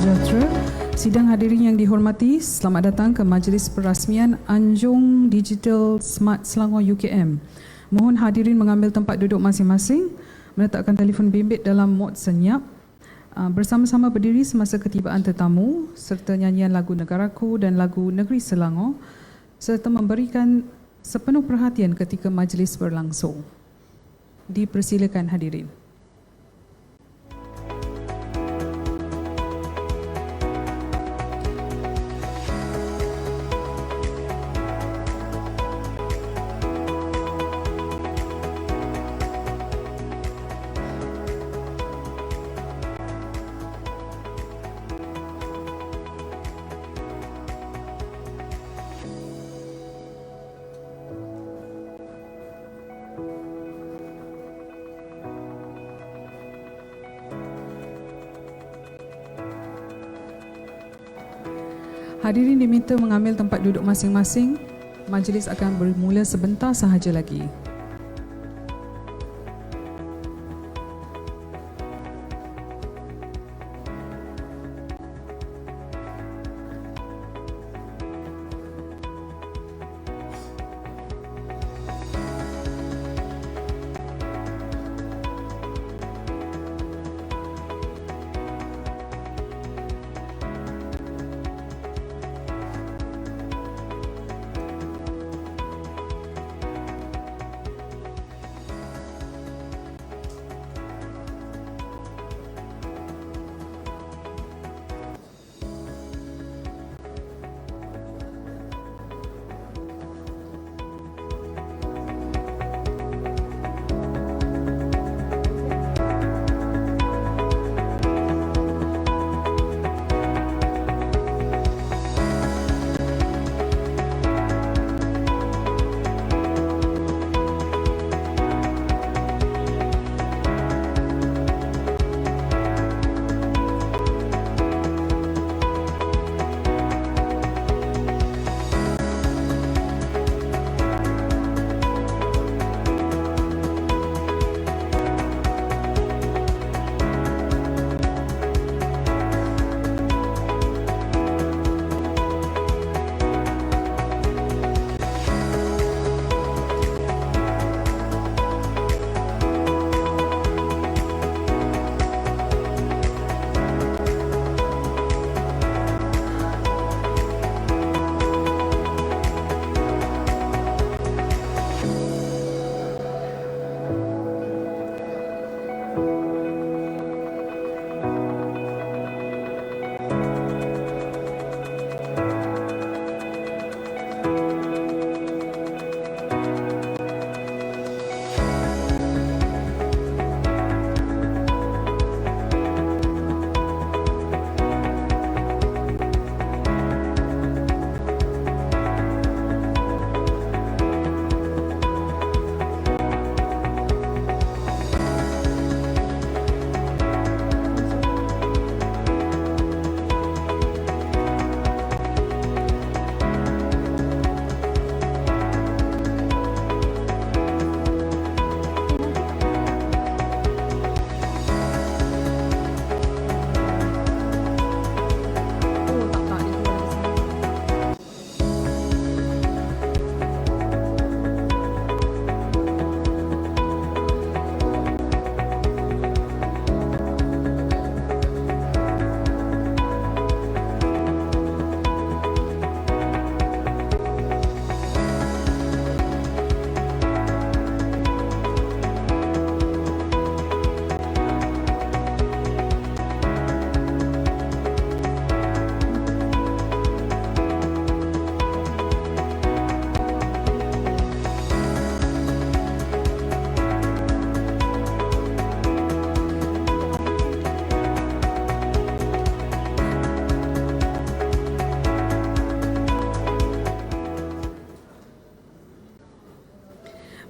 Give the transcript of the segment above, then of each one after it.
Sejahtera. Sidang hadirin yang dihormati, selamat datang ke Majlis Perasmian Anjung Digital Smart Selangor UKM. Mohon hadirin mengambil tempat duduk masing-masing, meletakkan telefon bimbit dalam mod senyap, bersama-sama berdiri semasa ketibaan tetamu serta nyanyian lagu Negaraku dan lagu Negeri Selangor serta memberikan sepenuh perhatian ketika majlis berlangsung. Dipersilakan hadirin. Hadirin diminta mengambil tempat duduk masing-masing. Majlis akan bermula sebentar sahaja lagi.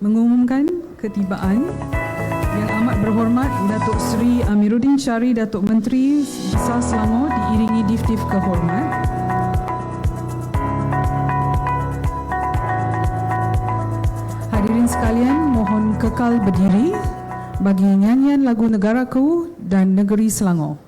Mengumumkan ketibaan Yang Amat Berhormat Datuk Seri Amiruddin Syari, Datuk Menteri Besar Selangor, diiringi Dif-Dif Kehormat. Hadirin sekalian, mohon kekal berdiri bagi nyanyian lagu Negaraku dan Negeri Selangor.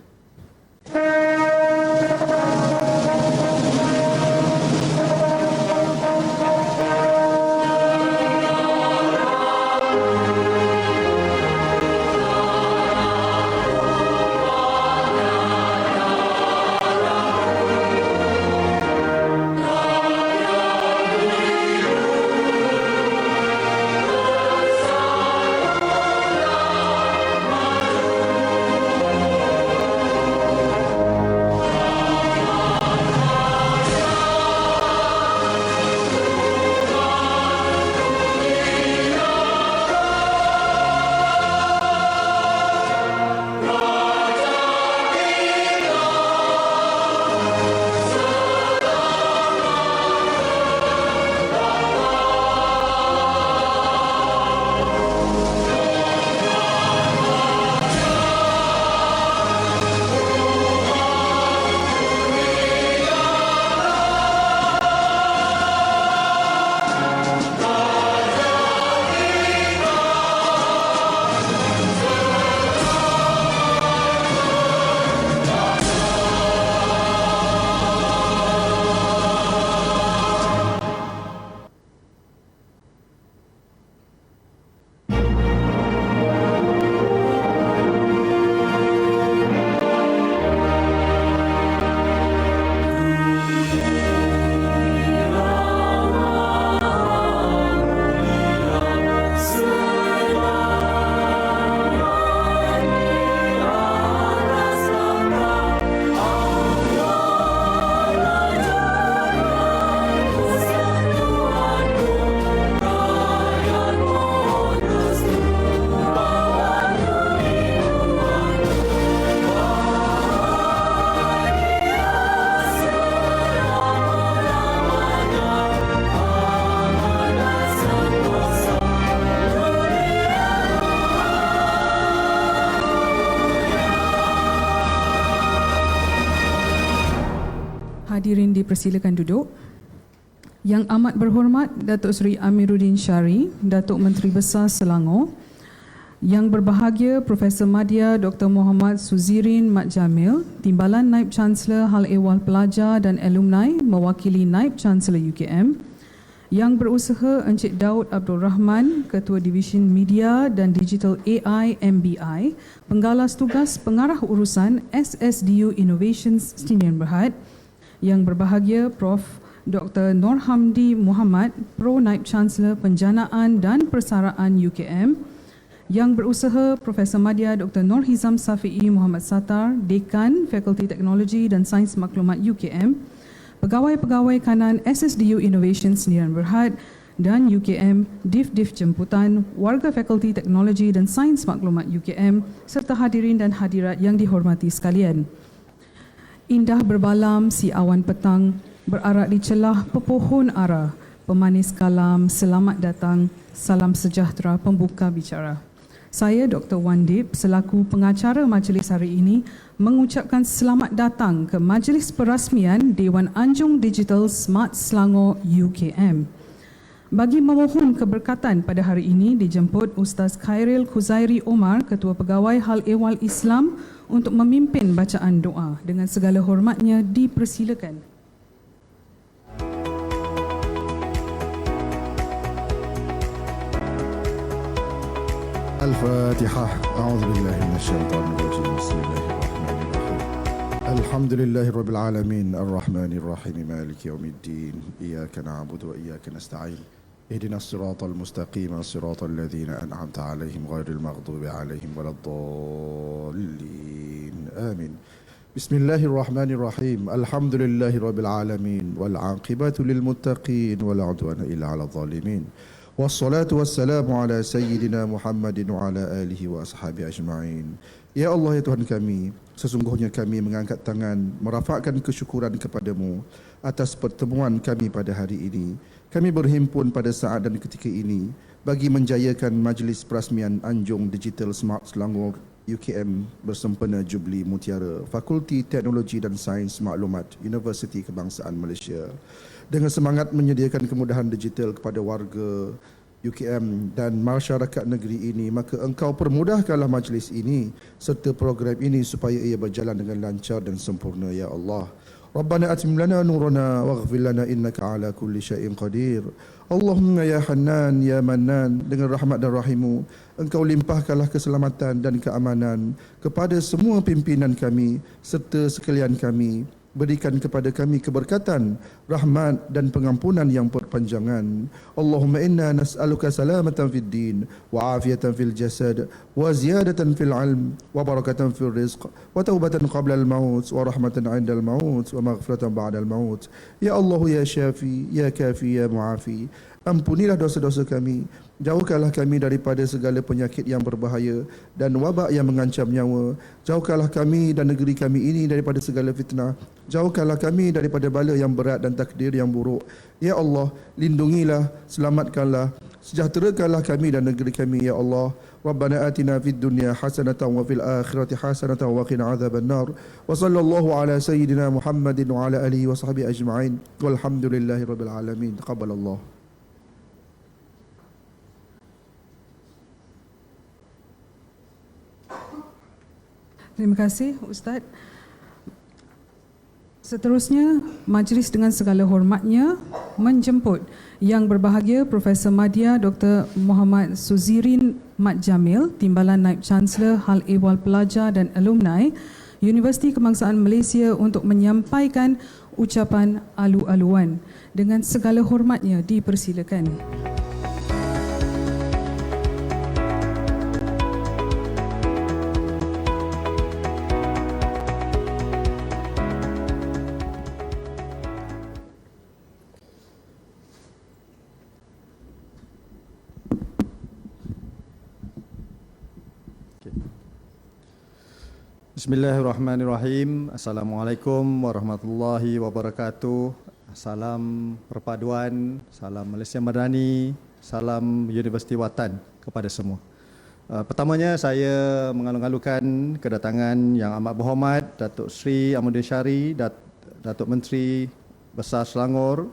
Hadirin dipersilakan duduk. Yang amat berhormat Datuk Seri Amiruddin Syari, Datuk Menteri Besar Selangor. Yang berbahagia Profesor Madya Dr. Muhammad Suzirin Mat Jamil, Timbalan Naib Chancellor Hal Ehwal Pelajar dan Alumni mewakili Naib Chancellor UKM. Yang berusaha Encik Daud Abdul Rahman, Ketua Division Media dan Digital AI MBI, Penggalas Tugas Pengarah Urusan SSDU Innovations Sdn Bhd. Yang berbahagia Prof. Dr. Nur Hamdi Muhammad, Pro Naib Chancellor Penjanaan dan Persaraan UKM. Yang berusaha Profesor Madya Dr. Nur Hizam Safi'i Muhammad Sattar, Dekan Fakulti Teknologi dan Sains Maklumat UKM. Pegawai-pegawai kanan SSDU Innovations Sdn Bhd dan UKM, Div-Div Jemputan, warga Fakulti Teknologi dan Sains Maklumat UKM, serta hadirin dan hadirat yang dihormati sekalian. Indah berbalam si awan petang, berarak di celah pepohon ara, pemanis kalam, selamat datang, salam sejahtera pembuka bicara. Saya Dr. Wan Dip selaku pengacara majlis hari ini mengucapkan selamat datang ke Majlis Perasmian Dewan Anjung Digital Smart Selangor UKM. Bagi memohon keberkatan pada hari ini dijemput Ustaz Khairil Khuzairi Omar, Ketua Pegawai Hal Ehwal Islam untuk memimpin bacaan doa. Dengan segala hormatnya dipersilakan. الفاتحة. أعوذ بالله من الشيطان الرجيم. بسم الله الرحمن الرحيم. الحمد لله رب العالمين الرحمن الرحيم مالك يوم الدين إياك نعبد وإياك نستعين اهدنا الصراط المستقيم صراط الذين أنعمت عليهم غير المغضوب عليهم ولا الضالين آمين. بسم الله الرحمن الرحيم. الحمد لله رب العالمين والعاقبة للمتقين ولا عدوان إلا على الظالمين. Wassalatu wassalamu ala sayyidina Muhammadin wa ala alihi wa ashabi ajma'in. Ya Allah, ya Tuhan kami, sesungguhnya kami mengangkat tangan merafakkan kesyukuran kepadamu atas pertemuan kami pada hari ini. Kami berhimpun pada saat dan ketika ini bagi menjayakan Majlis Perasmian Anjung Digital Smart Selangor UKM bersempena Jubli Mutiara Fakulti Teknologi dan Sains Maklumat Universiti Kebangsaan Malaysia. Dengan semangat menyediakan kemudahan digital kepada warga UKM dan masyarakat negeri ini, maka engkau permudahkanlah majlis ini serta program ini supaya ia berjalan dengan lancar dan sempurna, ya Allah. Rabbana atim lana nurana waghfir lana innaka ala kulli syai'in qadir. Allahumma ya Hannan ya Mannan, dengan rahmat dan rahimu engkau limpahkanlah keselamatan dan keamanan kepada semua pimpinan kami serta sekalian kami. Berikan kepada kami keberkatan, rahmat dan pengampunan yang berpanjangan. Allahumma inna nas'aluka salamatan fid din wa afiatan fil jasad wa ziyadatan fil ilm wa barakatan fil rizq wa taubatan qabla al maut wa rahmatan 'inda al maut wa maghfiratan ba'da al maut. Ya Allah ya Syafi, ya Kafi, ya Muafi, ampunilah dosa-dosa kami, jauhkanlah kami daripada segala penyakit yang berbahaya dan wabak yang mengancam nyawa. Jauhkanlah kami dan negeri kami ini daripada segala fitnah. Jauhkanlah kami daripada bala yang berat dan takdir yang buruk. Ya Allah, lindungilah, selamatkanlah, sejahterakanlah kami dan negeri kami, ya Allah. Rabbana atina fid dunya hasanatan wa fil akhirati hasanatan wa qina adzaban nar. Wa sallallahu ala sayyidina Muhammadin wa ala alihi wa sahbihi ajma'in. Walhamdulillahi rabbil alamin. Taqabbalallah. Terima kasih Ustaz. Seterusnya, majlis dengan segala hormatnya menjemput Yang berbahagia Profesor Madya Dr. Muhammad Suzirin Mat Jamil, Timbalan Naib Chancellor Hal Ehwal Pelajar dan Alumni Universiti Kebangsaan Malaysia untuk menyampaikan ucapan alu-aluan. Dengan segala hormatnya dipersilakan. Bismillahirrahmanirrahim. Assalamualaikum warahmatullahi wabarakatuh. Salam perpaduan, salam Malaysia Madani, salam Universiti Watan kepada semua. Pertamanya saya mengalu-alukan kedatangan Yang Amat Berhormat Datuk Seri Amiruddin Syari, Datuk Menteri Besar Selangor,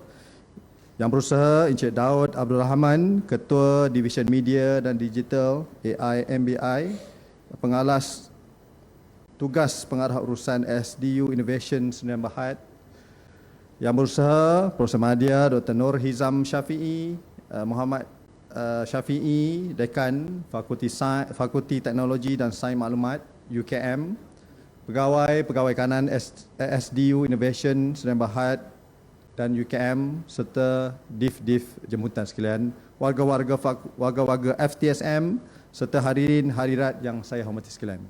Yang Berusaha Encik Daud Abdul Rahman, Ketua Division Media dan Digital AI MBI, Pengalas Tugas Pengarah Urusan SDU Innovation Sdn Bhd, Yang Berusaha Profesor Madya Dr. Nur Hizam Syafiee, Muhammad Syafiee, Dekan Fakulti Teknologi dan Sains Maklumat UKM, Pegawai kanan SDU Innovation Sdn Bhd dan UKM serta div jemputan sekalian, warga-warga FTSM serta hadirin hadirat yang saya hormati sekalian.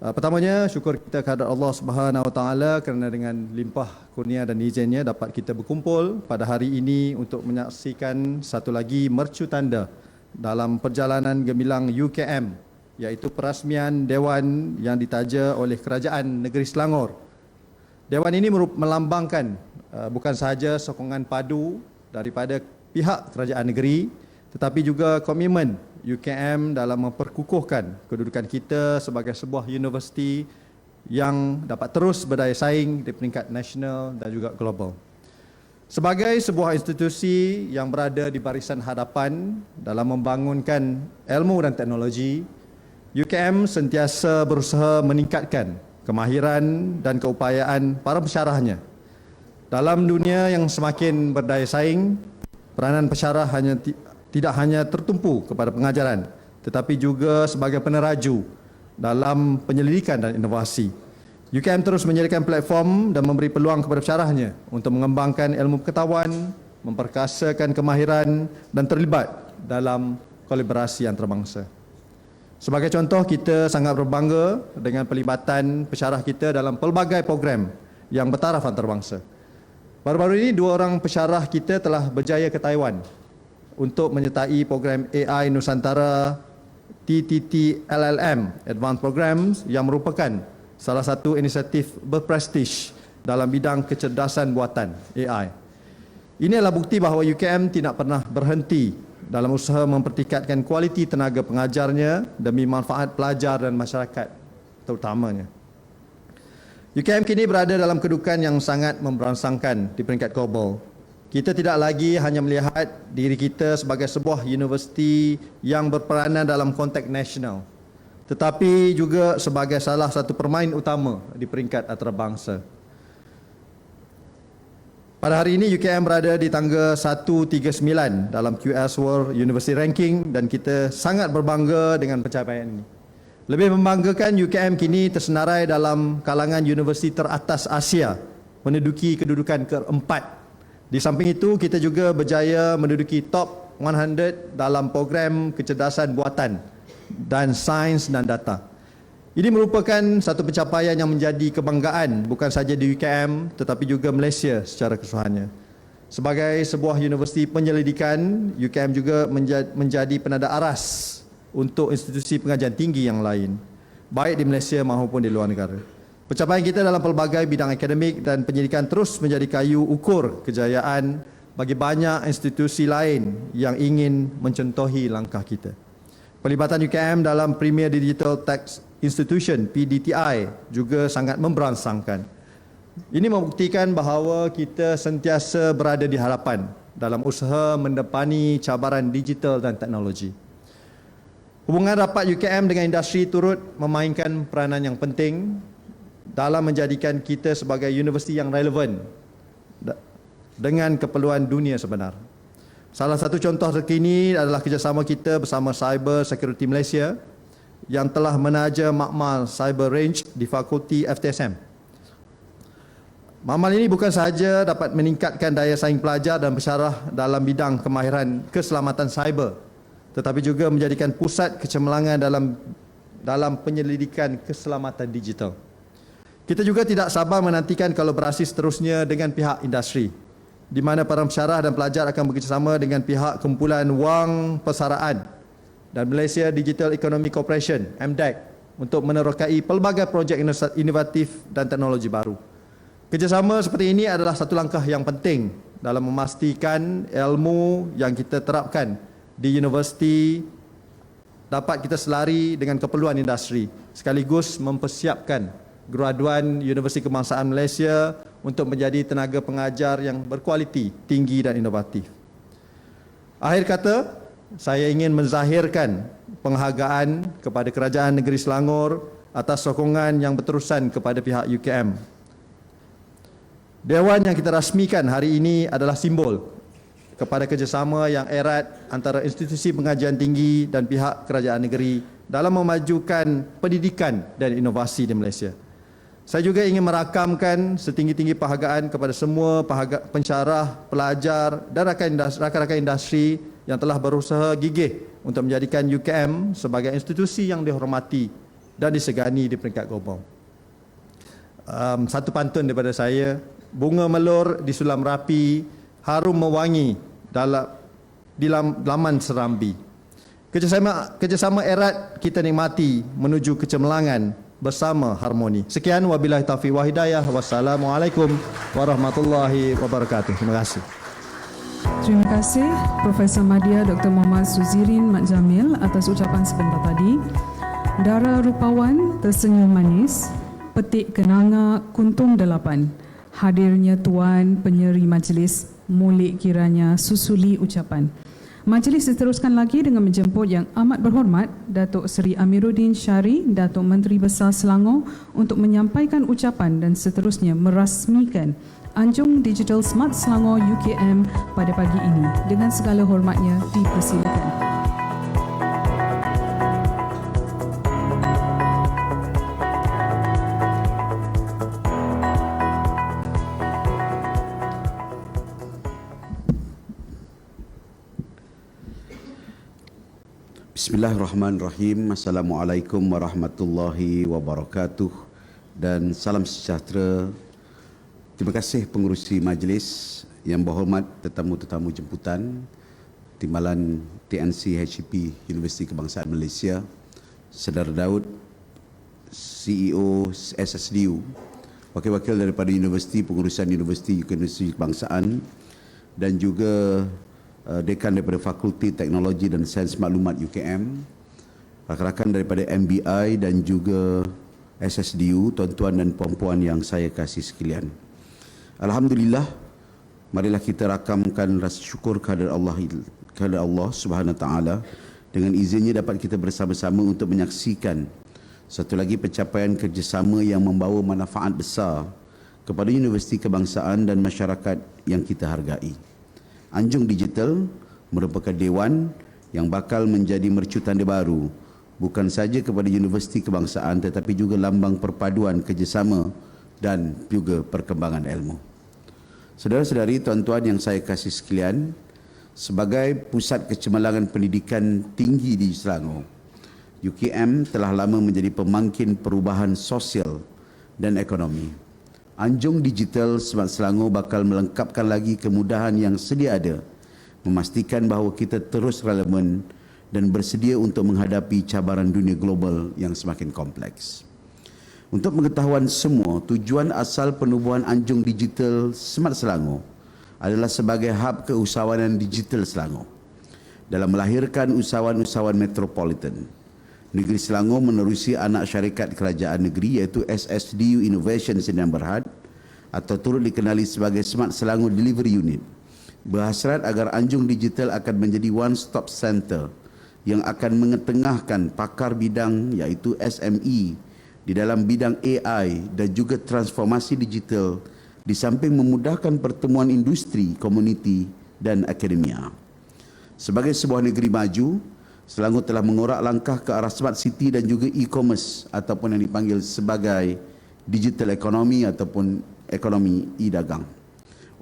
Pertamanya, syukur kita kehadrat Allah Subhanahu Wa Taala kerana dengan limpah kurnia dan izinnya dapat kita berkumpul pada hari ini untuk menyaksikan satu lagi mercu tanda dalam perjalanan gemilang UKM, iaitu perasmian Dewan yang ditaja oleh Kerajaan Negeri Selangor. Dewan ini melambangkan bukan sahaja sokongan padu daripada pihak kerajaan negeri, tetapi juga komitmen UKM dalam memperkukuhkan kedudukan kita sebagai sebuah universiti yang dapat terus berdaya saing di peringkat nasional dan juga global. Sebagai sebuah institusi yang berada di barisan hadapan dalam membangunkan ilmu dan teknologi, UKM sentiasa berusaha meningkatkan kemahiran dan keupayaan para pensyarahnya. Dalam dunia yang semakin berdaya saing, peranan pensyarah tidak hanya tertumpu kepada pengajaran, tetapi juga sebagai peneraju dalam penyelidikan dan inovasi. UKM terus menyediakan platform dan memberi peluang kepada pensyarahnya untuk mengembangkan ilmu pengetahuan, memperkasakan kemahiran dan terlibat dalam kolaborasi antarabangsa. Sebagai contoh, kita sangat berbangga dengan pelibatan pensyarah kita dalam pelbagai program yang bertaraf antarabangsa. Baru-baru ini, 2 orang pensyarah kita telah berjaya ke Taiwan untuk menyertai program AI Nusantara TTT LLM Advanced Programs yang merupakan salah satu inisiatif berprestij dalam bidang kecerdasan buatan AI. Ini adalah bukti bahawa UKM tidak pernah berhenti dalam usaha mempertingkatkan kualiti tenaga pengajarnya demi manfaat pelajar dan masyarakat terutamanya. UKM kini berada dalam kedudukan yang sangat memberangsangkan di peringkat global. Kita tidak lagi hanya melihat diri kita sebagai sebuah universiti yang berperanan dalam konteks nasional, tetapi juga sebagai salah satu permain utama di peringkat antarabangsa. Pada hari ini, UKM berada di tangga 139 dalam QS World University Ranking dan kita sangat berbangga dengan pencapaian ini. Lebih membanggakan, UKM kini tersenarai dalam kalangan universiti teratas Asia, menduduki kedudukan keempat. Di samping itu, kita juga berjaya menduduki top 100 dalam program kecerdasan buatan dan sains dan data. Ini merupakan satu pencapaian yang menjadi kebanggaan bukan sahaja di UKM tetapi juga Malaysia secara keseluruhannya. Sebagai sebuah universiti penyelidikan, UKM juga menjadi penanda aras untuk institusi pengajian tinggi yang lain, baik di Malaysia maupun di luar negara. Pencapaian kita dalam pelbagai bidang akademik dan penyidikan terus menjadi kayu ukur kejayaan bagi banyak institusi lain yang ingin mencontohi langkah kita. Pelibatan UKM dalam Premier Digital Tax Institution PDTI juga sangat memberangsangkan. Ini membuktikan bahawa kita sentiasa berada di hadapan dalam usaha mendepani cabaran digital dan teknologi. Hubungan rapat UKM dengan industri turut memainkan peranan yang penting dalam menjadikan kita sebagai universiti yang relevan dengan keperluan dunia sebenar. Salah satu contoh terkini adalah kerjasama kita bersama Cyber Security Malaysia yang telah menaja makmal Cyber Range di Fakulti FTSM. Makmal ini bukan sahaja dapat meningkatkan daya saing pelajar dan pensyarah dalam bidang kemahiran keselamatan cyber, tetapi juga menjadikan pusat kecemerlangan dalam penyelidikan keselamatan digital. Kita juga tidak sabar menantikan kolaborasi seterusnya dengan pihak industri, di mana para pensyarah dan pelajar akan bekerjasama dengan pihak Kumpulan Wang Persaraan dan Malaysia Digital Economy Corporation (MDEC) untuk menerokai pelbagai projek inovatif dan teknologi baru. Kerjasama seperti ini adalah satu langkah yang penting dalam memastikan ilmu yang kita terapkan di universiti dapat kita selari dengan keperluan industri, sekaligus mempersiapkan graduan Universiti Kebangsaan Malaysia untuk menjadi tenaga pengajar yang berkualiti, tinggi dan inovatif. Akhir kata, saya ingin menzahirkan penghargaan kepada Kerajaan Negeri Selangor atas sokongan yang berterusan kepada pihak UKM. Dewan yang kita rasmikan hari ini adalah simbol kepada kerjasama yang erat antara institusi pengajian tinggi dan pihak kerajaan negeri dalam memajukan pendidikan dan inovasi di Malaysia. Saya juga ingin merakamkan setinggi-tinggi penghargaan kepada semua pensyarah, pelajar dan rakan-rakan industri yang telah berusaha gigih untuk menjadikan UKM sebagai institusi yang dihormati dan disegani di peringkat global. Satu pantun daripada saya, bunga melur di Sulam Rapi, harum mewangi di laman Serambi. Kerjasama erat kita nikmati menuju kecemerlangan bersama harmoni. Sekian, wabillahi taufiq wa hidayah. Wassalamualaikum warahmatullahi wabarakatuh. Terima kasih. Terima kasih Profesor Madya Dr. Muhammad Suzirin Mat Jamil atas ucapan sebentar tadi. Dara rupawan tersenyum manis, petik kenanga kuntung delapan. Hadirnya Tuan Penyeri Majlis, mulik kiranya susuli ucapan. Majlis diteruskan lagi dengan menjemput Yang Amat Berhormat Datuk Seri Amiruddin Syari, Datuk Menteri Besar Selangor, untuk menyampaikan ucapan dan seterusnya merasmikan Anjung Digital Smart Selangor UKM pada pagi ini. Dengan segala hormatnya dipersilakan. Bismillahirrahmanirrahim. Assalamualaikum warahmatullahi wabarakatuh dan salam sejahtera. Terima kasih pengerusi majlis, yang berhormat tetamu-tetamu jemputan, Timbalan TNC HEP Universiti Kebangsaan Malaysia, Saudara Daud, CEO SSDU, wakil-wakil daripada Universiti Pengurusan Universiti Kebangsaan dan juga Dekan daripada Fakulti Teknologi dan Sains Maklumat UKM, rakan-rakan daripada MBI dan juga SSDU, tuan-tuan dan puan-puan yang saya kasih sekalian. Alhamdulillah, marilah kita rakamkan rasa syukur kepada Allah Subhanahu Wa Taala. Dengan izinnya dapat kita bersama-sama untuk menyaksikan satu lagi pencapaian kerjasama yang membawa manfaat besar kepada Universiti Kebangsaan dan masyarakat yang kita hargai. Anjung Digital merupakan dewan yang bakal menjadi mercu tanda baru bukan saja kepada Universiti Kebangsaan tetapi juga lambang perpaduan kerjasama dan juga perkembangan ilmu. Saudara-saudari, tuan-tuan yang saya kasih sekalian, sebagai pusat kecemerlangan pendidikan tinggi di Selangor, UKM telah lama menjadi pemangkin perubahan sosial dan ekonomi. Anjung Digital Smart Selangor bakal melengkapkan lagi kemudahan yang sedia ada, memastikan bahawa kita terus relevan dan bersedia untuk menghadapi cabaran dunia global yang semakin kompleks. Untuk pengetahuan semua, tujuan asal penubuhan Anjung Digital Smart Selangor adalah sebagai hub keusahawanan digital Selangor dalam melahirkan usahawan-usahawan metropolitan. Negeri Selangor menerusi anak syarikat kerajaan negeri iaitu SSDU Innovation Sdn Bhd atau turut dikenali sebagai Smart Selangor Delivery Unit, berhasrat agar Anjung Digital akan menjadi one-stop center yang akan mengetengahkan pakar bidang iaitu SME di dalam bidang AI dan juga transformasi digital di samping memudahkan pertemuan industri, komuniti dan akademia. Sebagai sebuah negeri maju, Selangor telah mengorak langkah ke arah smart city dan juga e-commerce ataupun yang dipanggil sebagai digital economy ataupun ekonomi e-dagang.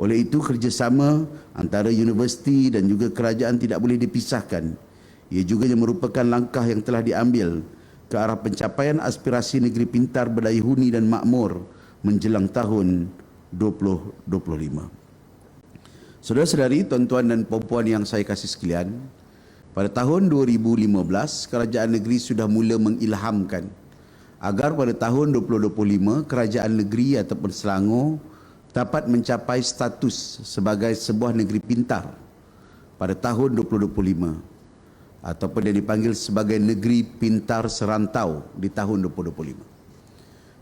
Oleh itu, kerjasama antara universiti dan juga kerajaan tidak boleh dipisahkan. Ia juga merupakan langkah yang telah diambil ke arah pencapaian aspirasi negeri pintar, berdaya huni dan makmur menjelang tahun 2025. Saudara-saudari, tuan-tuan dan puan-puan yang saya kasih sekalian, pada tahun 2015, kerajaan negeri sudah mula mengilhamkan agar pada tahun 2025, kerajaan negeri ataupun Selangor dapat mencapai status sebagai sebuah negeri pintar pada tahun 2025 ataupun yang dipanggil sebagai negeri pintar serantau di tahun 2025.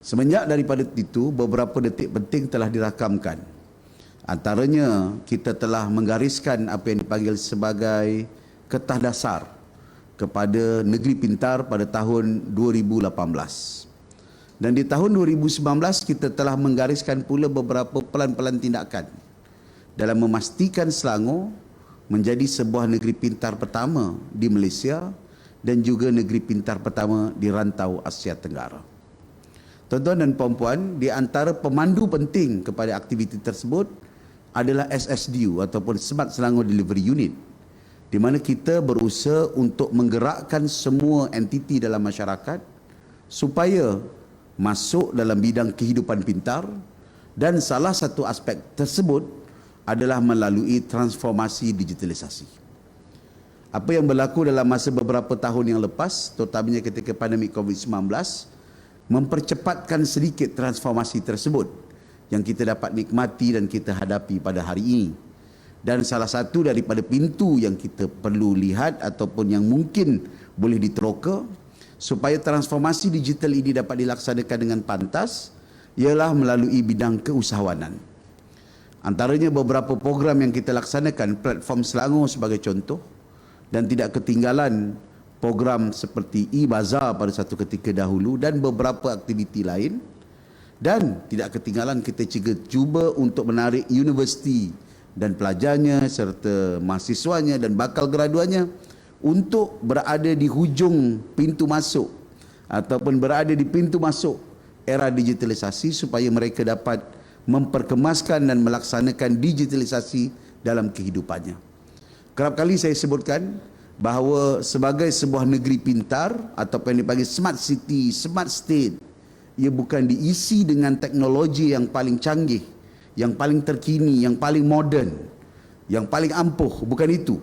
Semenjak daripada itu, beberapa detik penting telah dirakamkan. Antaranya, kita telah menggariskan apa yang dipanggil sebagai ketah dasar kepada negeri pintar pada tahun 2018. Dan di tahun 2019, kita telah menggariskan pula beberapa pelan-pelan tindakan dalam memastikan Selangor menjadi sebuah negeri pintar pertama di Malaysia dan juga negeri pintar pertama di rantau Asia Tenggara. Tuan-tuan dan puan-puan, di antara pemandu penting kepada aktiviti tersebut adalah SSDU ataupun Smart Selangor Delivery Unit, di mana kita berusaha untuk menggerakkan semua entiti dalam masyarakat supaya masuk dalam bidang kehidupan pintar, dan salah satu aspek tersebut adalah melalui transformasi digitalisasi. Apa yang berlaku dalam masa beberapa tahun yang lepas, terutamanya ketika pandemik COVID-19, mempercepatkan sedikit transformasi tersebut yang kita dapat nikmati dan kita hadapi pada hari ini. Dan salah satu daripada pintu yang kita perlu lihat ataupun yang mungkin boleh diteroka supaya transformasi digital ini dapat dilaksanakan dengan pantas ialah melalui bidang keusahawanan. Antaranya beberapa program yang kita laksanakan, platform Selangor sebagai contoh, dan tidak ketinggalan program seperti e-Bazaar pada satu ketika dahulu dan beberapa aktiviti lain. Dan tidak ketinggalan kita juga cuba untuk menarik universiti dan pelajarnya serta mahasiswanya dan bakal graduannya untuk berada di hujung pintu masuk ataupun berada di pintu masuk era digitalisasi supaya mereka dapat memperkemaskan dan melaksanakan digitalisasi dalam kehidupannya. Kerap kali saya sebutkan bahawa sebagai sebuah negeri pintar atau yang dipanggil smart city, smart state, ia bukan diisi dengan teknologi yang paling canggih, yang paling terkini, yang paling moden, yang paling ampuh. Bukan itu.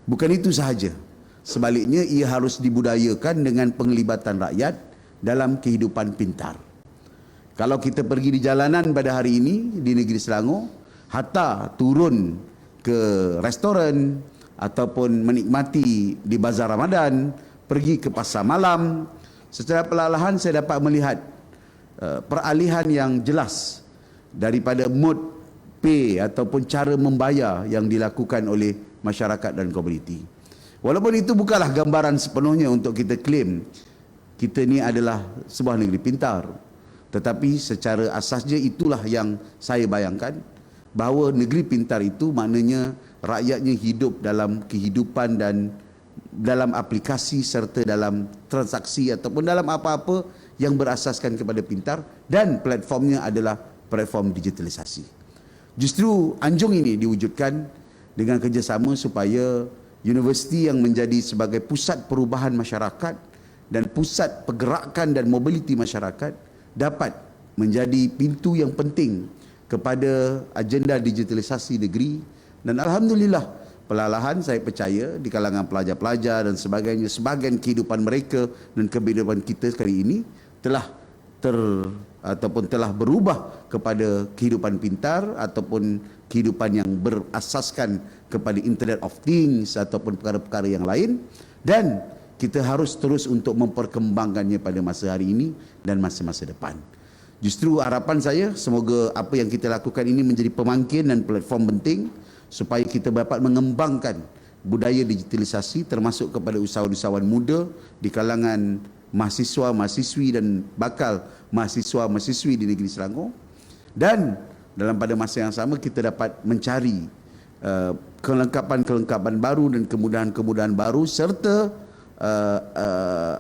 Bukan itu sahaja. Sebaliknya, ia harus dibudayakan dengan penglibatan rakyat dalam kehidupan pintar. Kalau kita pergi di jalanan pada hari ini di negeri Selangor, hatta turun ke restoran ataupun menikmati di bazar Ramadan, pergi ke pasar malam, secara perlahan saya dapat melihat peralihan yang jelas daripada mode pay ataupun cara membayar yang dilakukan oleh masyarakat dan komuniti. Walaupun itu bukanlah gambaran sepenuhnya untuk kita klaim kita ni adalah sebuah negeri pintar, tetapi secara asasnya itulah yang saya bayangkan, bahawa negeri pintar itu maknanya rakyatnya hidup dalam kehidupan dan dalam aplikasi serta dalam transaksi ataupun dalam apa-apa yang berasaskan kepada pintar, dan platformnya adalah platform digitalisasi. Justru Anjung ini diwujudkan dengan kerjasama supaya universiti yang menjadi sebagai pusat perubahan masyarakat dan pusat pergerakan dan mobiliti masyarakat dapat menjadi pintu yang penting kepada agenda digitalisasi negeri. Dan alhamdulillah, perlahan saya percaya di kalangan pelajar-pelajar dan sebagainya, sebahagian kehidupan mereka dan kehidupan kita kali ini telah telah berubah kepada kehidupan pintar ataupun kehidupan yang berasaskan kepada Internet of Things ataupun perkara-perkara yang lain, dan kita harus terus untuk memperkembangkannya pada masa hari ini dan masa-masa depan. Justru harapan saya, semoga apa yang kita lakukan ini menjadi pemangkin dan platform penting supaya kita dapat mengembangkan budaya digitalisasi termasuk kepada usahawan-usahawan muda di kalangan mahasiswa, mahasiswi dan bakal mahasiswa, mahasiswi di negeri Selangor. Dan dalam pada masa yang sama kita dapat mencari kelengkapan-kelengkapan baru dan kemudahan-kemudahan baru serta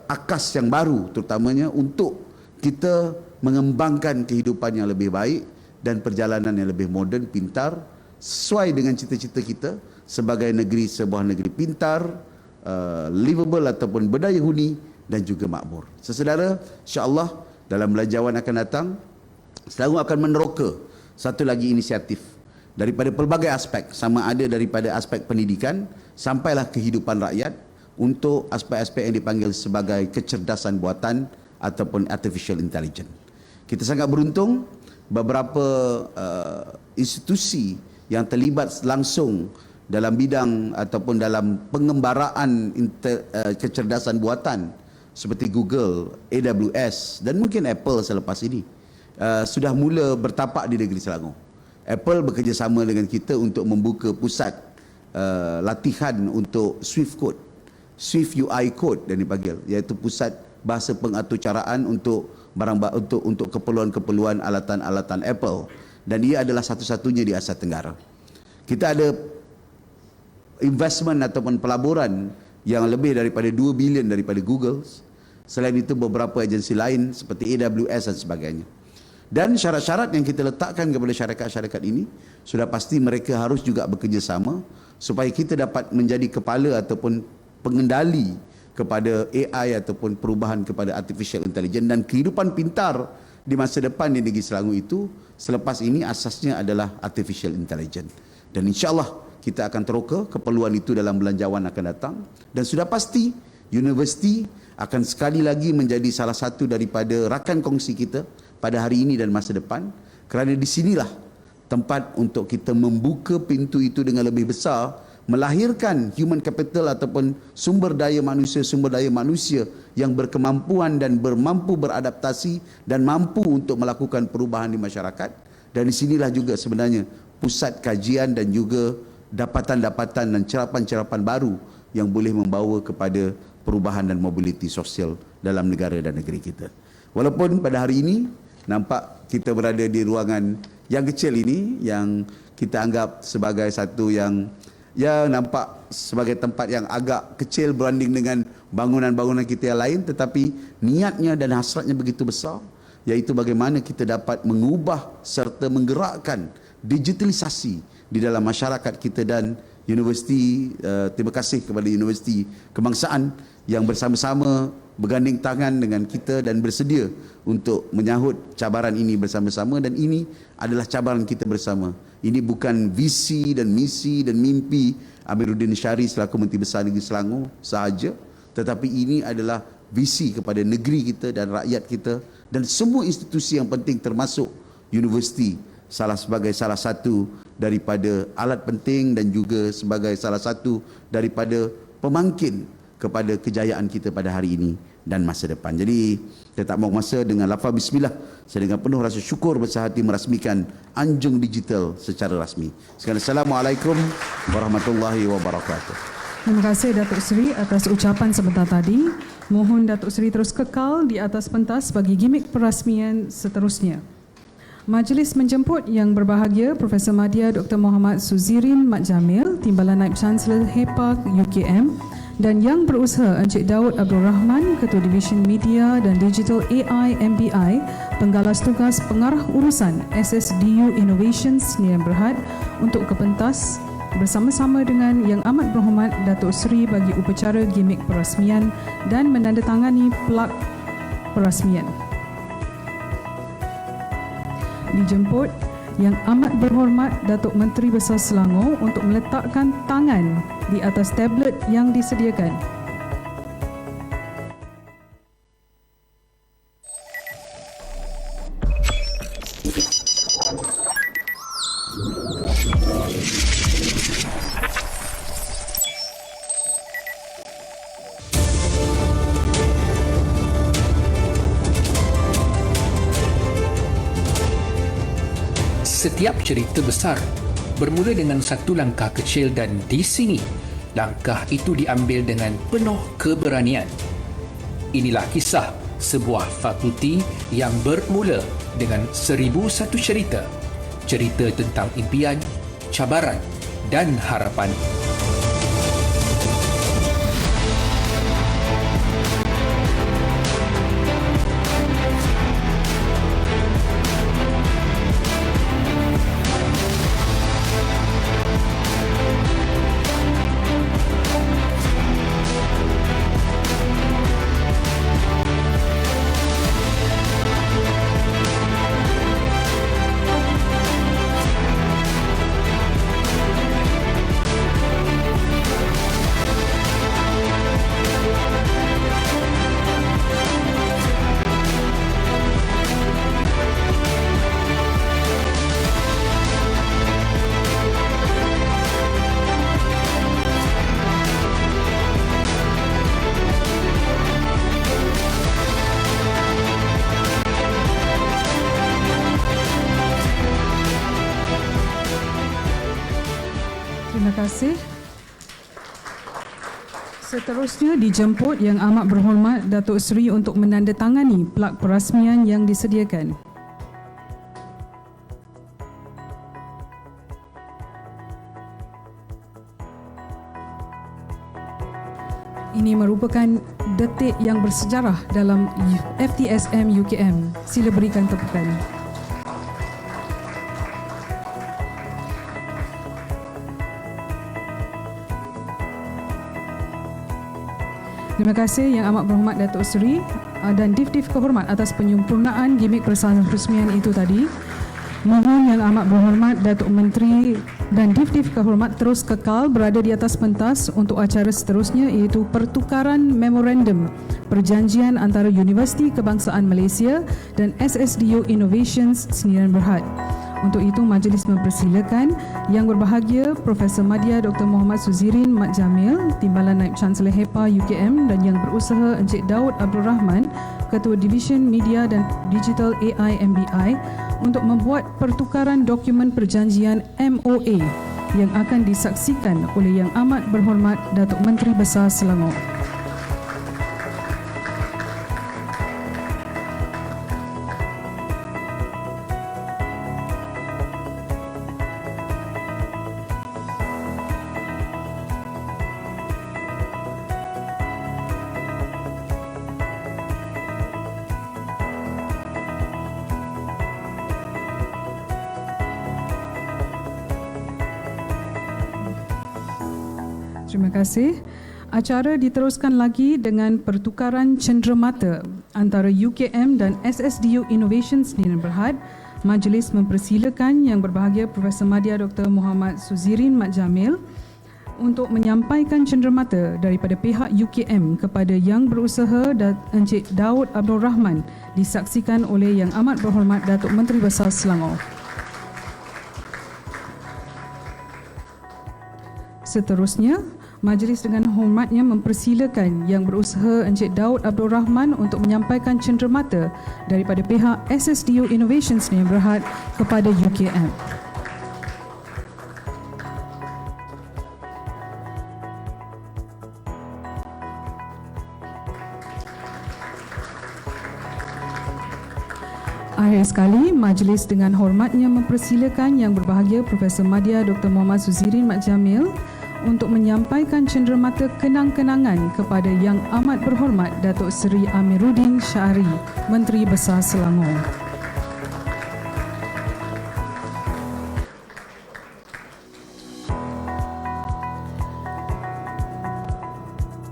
akas yang baru terutamanya untuk kita mengembangkan kehidupan yang lebih baik dan perjalanan yang lebih moden, pintar, sesuai dengan cita-cita kita sebagai negeri, sebuah negeri pintar, livable ataupun berdaya huni dan juga makmur. Sesedara, insya-Allah dalam belanjawan akan datang, Selangor akan meneroka satu lagi inisiatif daripada pelbagai aspek, sama ada daripada aspek pendidikan sampailah kehidupan rakyat untuk aspek-aspek yang dipanggil sebagai kecerdasan buatan ataupun artificial intelligence. Kita sangat beruntung beberapa institusi yang terlibat langsung dalam bidang ataupun dalam pengembaraan kecerdasan buatan seperti Google, AWS dan mungkin Apple selepas ini sudah mula bertapak di negeri Selangor. Apple bekerjasama dengan kita untuk membuka pusat latihan untuk Swift Code, Swift UI Code dan dipanggil, iaitu pusat bahasa pengaturcaraan untuk untuk keperluan-keperluan alatan-alatan Apple, dan ia adalah satu-satunya di Asia Tenggara. Kita ada investment ataupun pelaburan yang lebih daripada 2 bilion daripada Google. Selain itu beberapa agensi lain seperti AWS dan sebagainya. Dan syarat-syarat yang kita letakkan kepada syarikat-syarikat ini sudah pasti mereka harus juga bekerjasama supaya kita dapat menjadi kepala ataupun pengendali kepada AI ataupun perubahan kepada artificial intelligence, dan kehidupan pintar di masa depan di negeri Selangor itu selepas ini asasnya adalah artificial intelligence. Dan insya-Allah kita akan teroka keperluan itu dalam belanjawan akan datang, dan sudah pasti universiti akan sekali lagi menjadi salah satu daripada rakan kongsi kita pada hari ini dan masa depan, kerana di sinilah tempat untuk kita membuka pintu itu dengan lebih besar, melahirkan human capital ataupun sumber daya manusia yang berkemampuan dan mampu beradaptasi dan mampu untuk melakukan perubahan di masyarakat. Dan di sinilah juga sebenarnya pusat kajian dan juga dapatan-dapatan dan cerapan-cerapan baru yang boleh membawa kepada perubahan dan mobiliti sosial dalam negara dan negeri kita. Walaupun pada hari ini nampak kita berada di ruangan yang kecil ini, yang kita anggap sebagai satu yang nampak sebagai tempat yang agak kecil berbanding dengan bangunan-bangunan kita yang lain, tetapi niatnya dan hasratnya begitu besar, iaitu bagaimana kita dapat mengubah serta menggerakkan digitalisasi di dalam masyarakat kita. Dan universiti, terima kasih kepada Universiti Kebangsaan yang bersama-sama berganding tangan dengan kita dan bersedia untuk menyahut cabaran ini bersama-sama, dan ini adalah cabaran kita bersama. Ini bukan visi dan misi dan mimpi Amiruddin Syari selaku Menteri Besar Negeri Selangor sahaja, tetapi ini adalah visi kepada negeri kita dan rakyat kita dan semua institusi yang penting, termasuk universiti sebagai salah satu daripada alat penting dan juga sebagai salah satu daripada pemangkin kepada kejayaan kita pada hari ini dan masa depan. Jadi saya tak mau masa, dengan lafaz bismillah saya dengan penuh rasa syukur besar hati merasmikan Anjung Digital secara rasmi. Sekali Assalamualaikum warahmatullahi wabarakatuh. Terima kasih Datuk Seri atas ucapan sebentar tadi. Mohon Datuk Seri terus kekal di atas pentas bagi gimik perasmian seterusnya. Majlis menjemput yang berbahagia Profesor Madya Dr. Muhammad Suzirin Mat Jamil, Timbalan Naib Chancellor HEPA UKM, dan yang berusaha Encik Daud Abdul Rahman, Ketua Division Media dan Digital AI MBI, Penggalas Tugas Pengarah Urusan SSDU Innovation Sdn Berhad untuk ke pentas bersama-sama dengan Yang Amat Berhormat Datuk Seri bagi upacara gimik perasmian dan menandatangani plak perasmian. Dijemput Yang Amat Berhormat Datuk Menteri Besar Selangor untuk meletakkan tangan di atas tablet yang disediakan. Setiap cerita besar bermula dengan satu langkah kecil, dan di sini langkah itu diambil dengan penuh keberanian. Inilah kisah sebuah fakulti yang bermula dengan 1001 cerita. Cerita tentang impian, cabaran dan harapan. kasih. Seterusnya dijemput Yang Amat Berhormat Datuk Seri untuk menandatangani plak perasmian yang disediakan. Ini merupakan detik yang bersejarah dalam FTSM UKM. Sila berikan tepukan. Terima kasih Yang Amat Berhormat Datuk Seri dan Div-Div Kehormat atas penyempurnaan gimik perasmian itu tadi. Mohon Yang Amat Berhormat Datuk Menteri dan Div-Div Kehormat terus kekal berada di atas pentas untuk acara seterusnya, iaitu pertukaran memorandum perjanjian antara Universiti Kebangsaan Malaysia dan SSDU Innovations Sdn Bhd. Untuk itu, majlis mempersilakan Yang Berbahagia Profesor Madya Dr. Muhammad Suzirin Mat Jamil, Timbalan Naib Chancellor HEPA UKM, dan Yang Berusaha Encik Daud Abdul Rahman, Ketua Division Media dan Digital AI MBI, untuk membuat pertukaran dokumen perjanjian MOA yang akan disaksikan oleh Yang Amat Berhormat Datuk Menteri Besar Selangor. Terima kasih. Acara diteruskan lagi dengan pertukaran cenderamata antara UKM dan SSDU Innovations Sdn Bhd. Majlis mempersilakan Yang Berbahagia Profesor Madya Dr. Muhammad Suzirin Mat Jamil untuk menyampaikan cenderamata daripada pihak UKM kepada Yang Berusaha Encik Daud Abdul Rahman, disaksikan oleh Yang Amat Berhormat Datuk Menteri Besar Selangor. Seterusnya, majlis dengan hormatnya mempersilakan Yang Berusaha Encik Daud Abdul Rahman untuk menyampaikan cenderamata daripada pihak SSDU Innovations Sdn Bhd kepada UKM. Akhir sekali, majlis dengan hormatnya mempersilakan Yang Berbahagia Profesor Madya Dr. Muhammad Suzirin Mat Jamil untuk menyampaikan cenderamata kenang-kenangan kepada Yang Amat Berhormat Datuk Seri Amiruddin Syahri, Menteri Besar Selangor.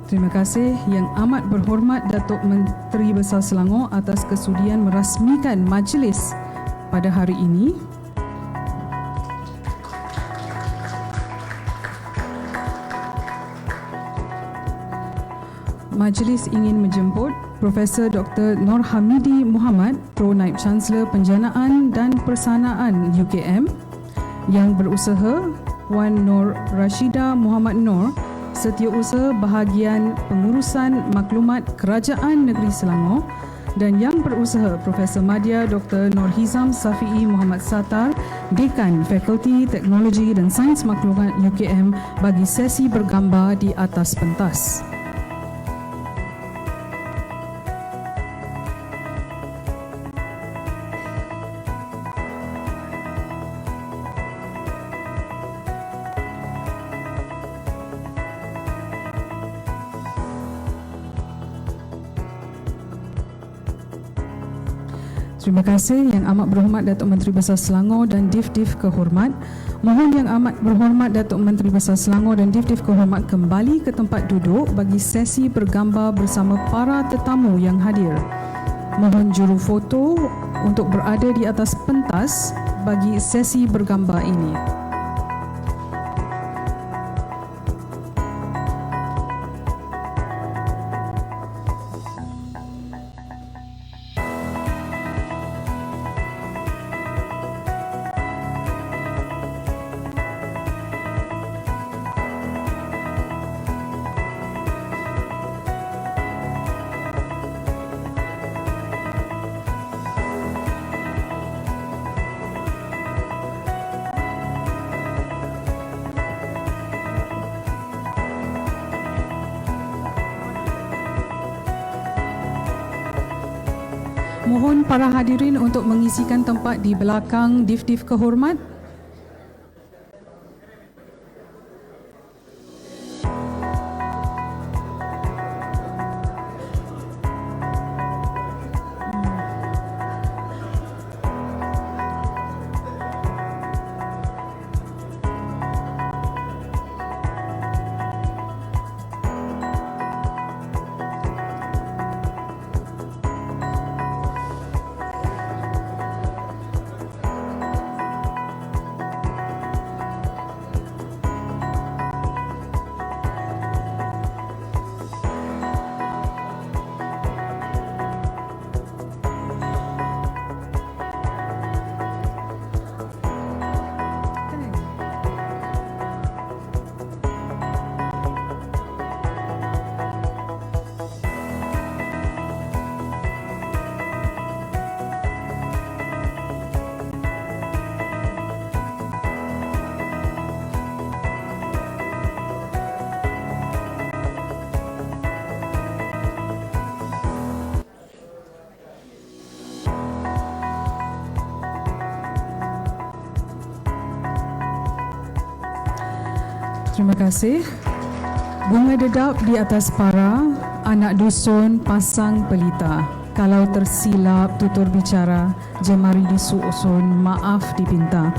Terima kasih Yang Amat Berhormat Datuk Menteri Besar Selangor atas kesudian merasmikan majlis pada hari ini. Majlis ingin menjemput Profesor Dr. Nur Hamidi Muhammad, Pro Naib Chancellor Penjanaan dan Persanaan UKM, Yang Berusaha Wan Nur Rashida Muhammad Nur, Setiausaha Bahagian Pengurusan Maklumat Kerajaan Negeri Selangor, dan Yang Berusaha Profesor Madya Dr. Nur Hizam Safi'i Muhammad Sattar, Dekan Fakulti Teknologi dan Sains Maklumat UKM, bagi sesi bergambar di atas pentas. Terima kasih Yang Amat Berhormat Datuk Menteri Besar Selangor dan Div-Div Kehormat. Mohon Yang Amat Berhormat Datuk Menteri Besar Selangor dan Div-Div Kehormat kembali ke tempat duduk bagi sesi bergambar bersama para tetamu yang hadir. Mohon juru foto untuk berada di atas pentas bagi sesi bergambar ini. Mohon para hadirin untuk mengisikan tempat di belakang div-div kehormat. Terima kasih. Bunga dedap di atas para, anak dusun pasang pelita. Kalau tersilap tutur bicara, jemari disusun, maaf dipinta.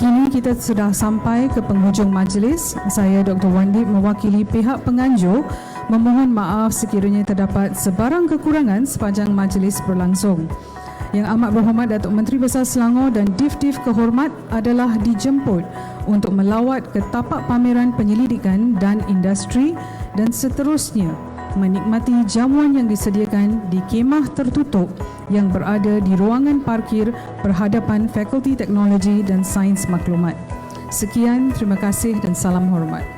Kini kita sudah sampai ke penghujung majlis. Saya Dr. Wandip mewakili pihak penganjur memohon maaf sekiranya terdapat sebarang kekurangan sepanjang majlis berlangsung. Yang amat berhormat Datuk Menteri Besar Selangor dan div-div kehormat adalah dijemput untuk melawat ke tapak pameran penyelidikan dan industri dan seterusnya menikmati jamuan yang disediakan di kemah tertutup yang berada di ruangan parkir berhadapan Fakulti Teknologi dan Sains Maklumat. Sekian, terima kasih dan salam hormat.